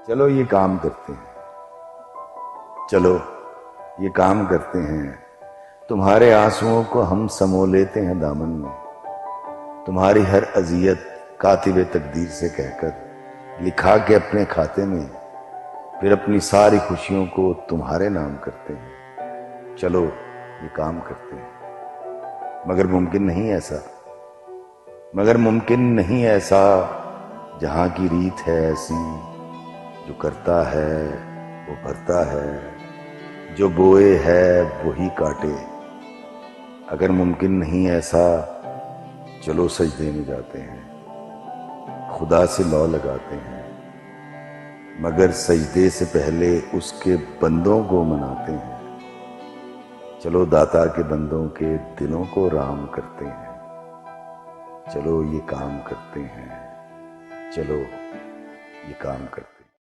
چلو یہ کام کرتے ہیں، چلو یہ کام کرتے ہیں، تمہارے آنسوؤں کو ہم سمو لیتے ہیں دامن میں، تمہاری ہر اذیت کاتب تقدیر سے کہہ کر لکھا کے اپنے کھاتے میں، پھر اپنی ساری خوشیوں کو تمہارے نام کرتے ہیں۔ چلو یہ کام کرتے ہیں، مگر ممکن نہیں ایسا جہاں کی ریت ہے ایسی، جو کرتا ہے وہ بھرتا ہے، جو بوئے ہے وہی کاٹے۔ اگر ممکن نہیں ایسا، چلو سجدے میں جاتے ہیں، خدا سے لو لگاتے ہیں، مگر سجدے سے پہلے اس کے بندوں کو مناتے ہیں۔ چلو داتا کے بندوں کے دلوں کو رام کرتے ہیں، چلو یہ کام کرتے ہیں، چلو یہ کام کرتے ہیں۔